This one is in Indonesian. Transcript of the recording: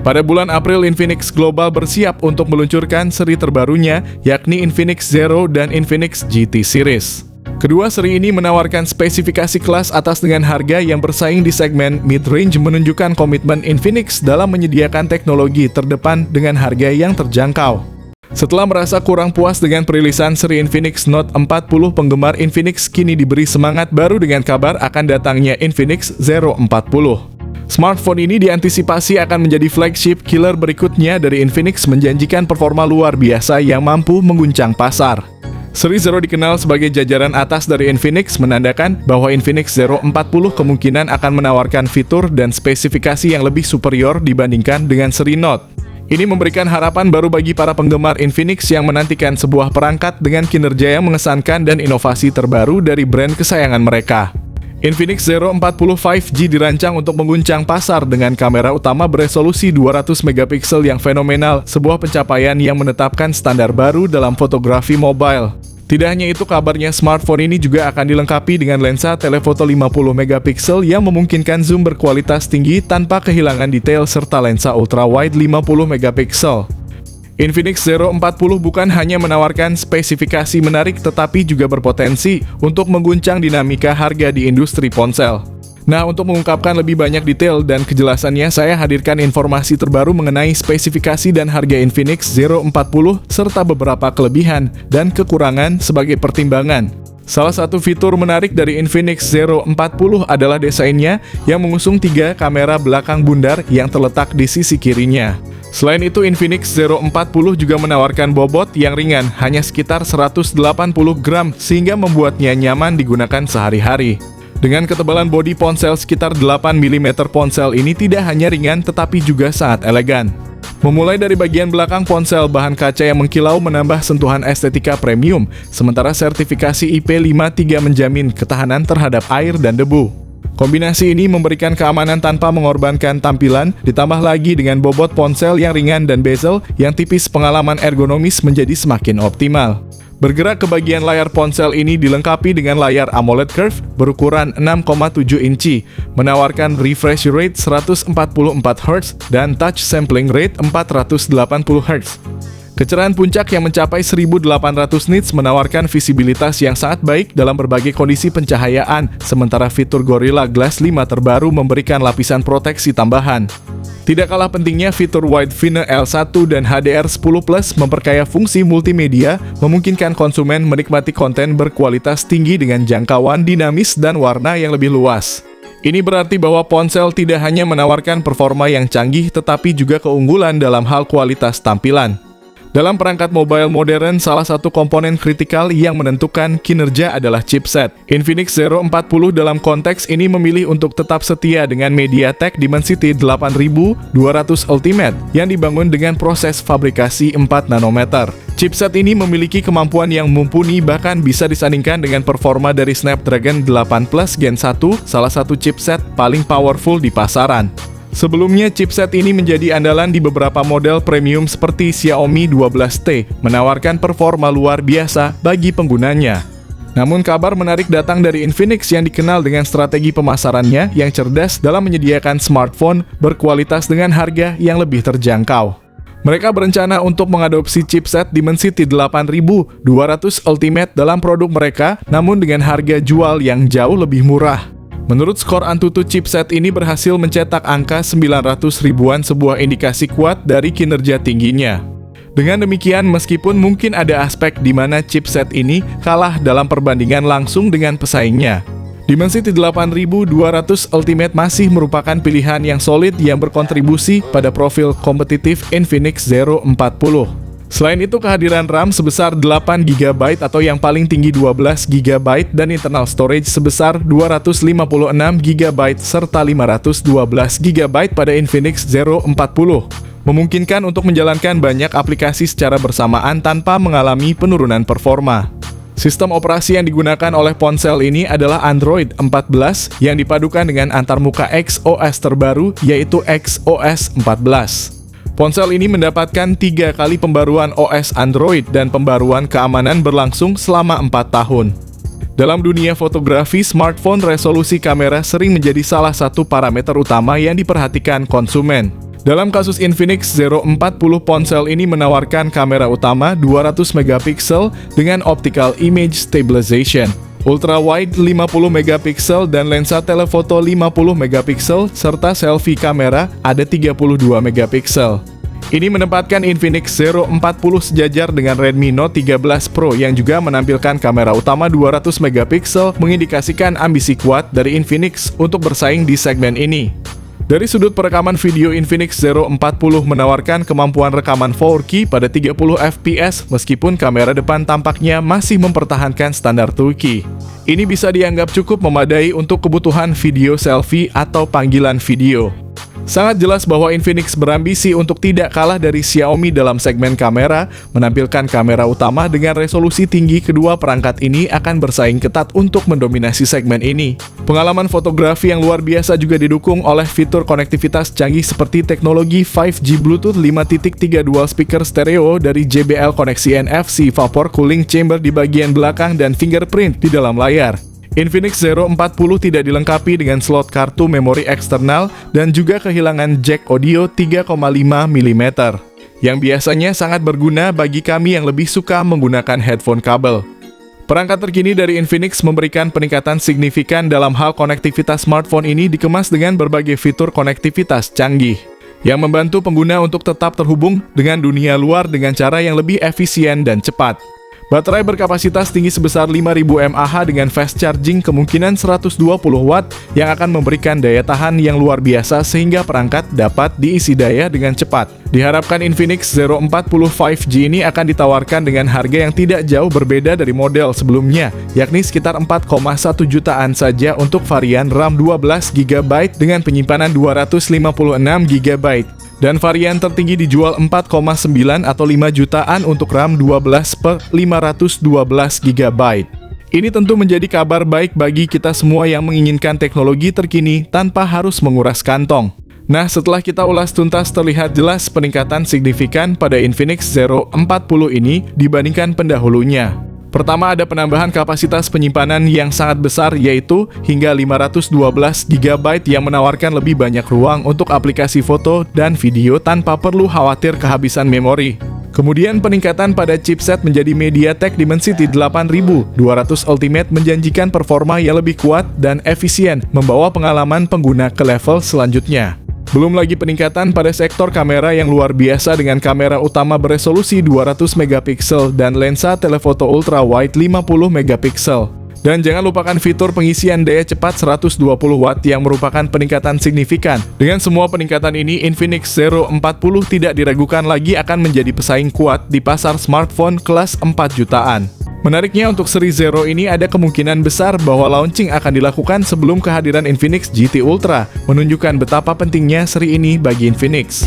Pada bulan April, Infinix Global bersiap untuk meluncurkan seri terbarunya, yakni Infinix Zero dan Infinix GT Series. Kedua seri ini menawarkan spesifikasi kelas atas dengan harga yang bersaing di segmen mid-range, menunjukkan komitmen Infinix dalam menyediakan teknologi terdepan dengan harga yang terjangkau. Setelah merasa kurang puas dengan perilisan seri Infinix Note 40, penggemar Infinix kini diberi semangat baru dengan kabar akan datangnya Infinix Zero 40. Smartphone ini diantisipasi akan menjadi flagship killer berikutnya dari Infinix, menjanjikan performa luar biasa yang mampu mengguncang pasar. Seri Zero dikenal sebagai jajaran atas dari Infinix, menandakan bahwa Infinix Zero 40 kemungkinan akan menawarkan fitur dan spesifikasi yang lebih superior dibandingkan dengan seri Note. Ini memberikan harapan baru bagi para penggemar Infinix yang menantikan sebuah perangkat dengan kinerja yang mengesankan dan inovasi terbaru dari brand kesayangan mereka. Infinix Zero 40 5G dirancang untuk mengguncang pasar dengan kamera utama beresolusi 200 megapiksel yang fenomenal, sebuah pencapaian yang menetapkan standar baru dalam fotografi mobile. Tidak hanya itu, kabarnya smartphone ini juga akan dilengkapi dengan lensa telefoto 50 megapiksel yang memungkinkan zoom berkualitas tinggi tanpa kehilangan detail serta lensa ultrawide 50 megapiksel. Infinix Zero 40 bukan hanya menawarkan spesifikasi menarik, tetapi juga berpotensi untuk mengguncang dinamika harga di industri ponsel. Nah, untuk mengungkapkan lebih banyak detail dan kejelasannya, saya hadirkan informasi terbaru mengenai spesifikasi dan harga Infinix Zero 40, serta beberapa kelebihan dan kekurangan sebagai pertimbangan. Salah satu fitur menarik dari Infinix Zero 40 adalah desainnya yang mengusung 3 kamera belakang bundar yang terletak di sisi kirinya. Selain itu, Infinix Zero 40 juga menawarkan bobot yang ringan, hanya sekitar 180 gram, sehingga membuatnya nyaman digunakan sehari-hari. Dengan ketebalan bodi ponsel sekitar 8 mm, ponsel ini tidak hanya ringan tetapi juga sangat elegan. Memulai dari bagian belakang ponsel, bahan kaca yang mengkilau menambah sentuhan estetika premium, sementara sertifikasi IP53 menjamin ketahanan terhadap air dan debu. Kombinasi ini memberikan keamanan tanpa mengorbankan tampilan, ditambah lagi dengan bobot ponsel yang ringan dan bezel yang tipis, pengalaman ergonomis menjadi semakin optimal. Bergerak ke bagian layar, ponsel ini dilengkapi dengan layar AMOLED Curve berukuran 6,7 inci, menawarkan refresh rate 144 Hz dan touch sampling rate 480 Hz. Kecerahan puncak yang mencapai 1800 nits menawarkan visibilitas yang sangat baik dalam berbagai kondisi pencahayaan, sementara fitur Gorilla Glass 5 terbaru memberikan lapisan proteksi tambahan. Tidak kalah pentingnya, fitur Wide View L1 dan HDR10 Plus memperkaya fungsi multimedia, memungkinkan konsumen menikmati konten berkualitas tinggi dengan jangkauan dinamis dan warna yang lebih luas. Ini berarti bahwa ponsel tidak hanya menawarkan performa yang canggih, tetapi juga keunggulan dalam hal kualitas tampilan. Dalam perangkat mobile modern, salah satu komponen kritikal yang menentukan kinerja adalah chipset. Infinix Zero 40 dalam konteks ini memilih untuk tetap setia dengan MediaTek Dimensity 8200 Ultimate yang dibangun dengan proses fabrikasi 4 nanometer. Chipset ini memiliki kemampuan yang mumpuni, bahkan bisa disandingkan dengan performa dari Snapdragon 8 Plus Gen 1, salah satu chipset paling powerful di pasaran. Sebelumnya, chipset ini menjadi andalan di beberapa model premium seperti Xiaomi 12T, menawarkan performa luar biasa bagi penggunanya. Namun kabar menarik datang dari Infinix yang dikenal dengan strategi pemasarannya yang cerdas dalam menyediakan smartphone berkualitas dengan harga yang lebih terjangkau. Mereka berencana untuk mengadopsi chipset Dimensity 8200 Ultimate dalam produk mereka, namun dengan harga jual yang jauh lebih murah. Menurut skor Antutu, chipset ini berhasil mencetak angka 900 ribuan, sebuah indikasi kuat dari kinerja tingginya. Dengan demikian, meskipun mungkin ada aspek di mana chipset ini kalah dalam perbandingan langsung dengan pesaingnya, Dimensity 8200 Ultimate masih merupakan pilihan yang solid yang berkontribusi pada profil kompetitif Infinix Zero 40. Selain itu, kehadiran RAM sebesar 8 GB atau yang paling tinggi 12 GB dan internal storage sebesar 256 GB serta 512 GB pada Infinix Zero 40 memungkinkan untuk menjalankan banyak aplikasi secara bersamaan tanpa mengalami penurunan performa. Sistem operasi yang digunakan oleh ponsel ini adalah Android 14 yang dipadukan dengan antarmuka XOS terbaru, yaitu XOS 14. Ponsel ini mendapatkan 3 kali pembaruan OS Android dan pembaruan keamanan berlangsung selama 4 tahun. Dalam dunia fotografi, smartphone resolusi kamera sering menjadi salah satu parameter utama yang diperhatikan konsumen. Dalam kasus Infinix Zero 40, ponsel ini menawarkan kamera utama 200 megapiksel dengan optical image stabilization, ultra wide 50 megapiksel dan lensa telefoto 50 megapiksel serta selfie kamera ada 32 megapiksel. Ini menempatkan Infinix Zero 40 sejajar dengan Redmi Note 13 Pro yang juga menampilkan kamera utama 200 megapiksel, mengindikasikan ambisi kuat dari Infinix untuk bersaing di segmen ini. Dari sudut perekaman video, Infinix Zero 40 menawarkan kemampuan rekaman 4K pada 30 fps meskipun kamera depan tampaknya masih mempertahankan standar 2K. Ini bisa dianggap cukup memadai untuk kebutuhan video selfie atau panggilan video. Sangat jelas bahwa Infinix berambisi untuk tidak kalah dari Xiaomi dalam segmen kamera, menampilkan kamera utama dengan resolusi tinggi. Kedua perangkat ini akan bersaing ketat untuk mendominasi segmen ini. Pengalaman fotografi yang luar biasa juga didukung oleh fitur konektivitas canggih seperti teknologi 5G Bluetooth 5.3 dual speaker stereo dari JBL, koneksi NFC, vapor cooling chamber di bagian belakang, dan fingerprint di dalam layar. Infinix Zero 40 tidak dilengkapi dengan slot kartu memori eksternal dan juga kehilangan jack audio 3,5 mm, yang biasanya sangat berguna bagi kami yang lebih suka menggunakan headphone kabel. Perangkat terkini dari Infinix memberikan peningkatan signifikan dalam hal konektivitas. Smartphone ini dikemas dengan berbagai fitur konektivitas canggih yang membantu pengguna untuk tetap terhubung dengan dunia luar dengan cara yang lebih efisien dan cepat. Baterai berkapasitas tinggi sebesar 5000 mAh dengan fast charging kemungkinan 120 watt yang akan memberikan daya tahan yang luar biasa sehingga perangkat dapat diisi daya dengan cepat. Diharapkan Infinix Zero 40 5G ini akan ditawarkan dengan harga yang tidak jauh berbeda dari model sebelumnya, yakni sekitar 4,1 jutaan saja untuk varian RAM 12GB dengan penyimpanan 256GB. Dan varian tertinggi dijual 4,9 atau 5 jutaan untuk RAM 12/512GB. Ini tentu menjadi kabar baik bagi kita semua yang menginginkan teknologi terkini tanpa harus menguras kantong. Nah, setelah kita ulas tuntas, terlihat jelas peningkatan signifikan pada Infinix Zero 40 ini dibandingkan pendahulunya. Pertama, ada penambahan kapasitas penyimpanan yang sangat besar, yaitu hingga 512GB yang menawarkan lebih banyak ruang untuk aplikasi foto dan video tanpa perlu khawatir kehabisan memori. Kemudian peningkatan pada chipset menjadi MediaTek Dimensity 8200 Ultimate menjanjikan performa yang lebih kuat dan efisien, membawa pengalaman pengguna ke level selanjutnya. Belum lagi peningkatan pada sektor kamera yang luar biasa dengan kamera utama beresolusi 200 megapiksel dan lensa telefoto ultra wide 50 megapiksel. Dan jangan lupakan fitur pengisian daya cepat 120 watt yang merupakan peningkatan signifikan. Dengan semua peningkatan ini, Infinix Zero 40 tidak diragukan lagi akan menjadi pesaing kuat di pasar smartphone kelas 4 jutaan. Menariknya, untuk seri Zero ini ada kemungkinan besar bahwa launching akan dilakukan sebelum kehadiran Infinix GT Ultra, menunjukkan betapa pentingnya seri ini bagi Infinix.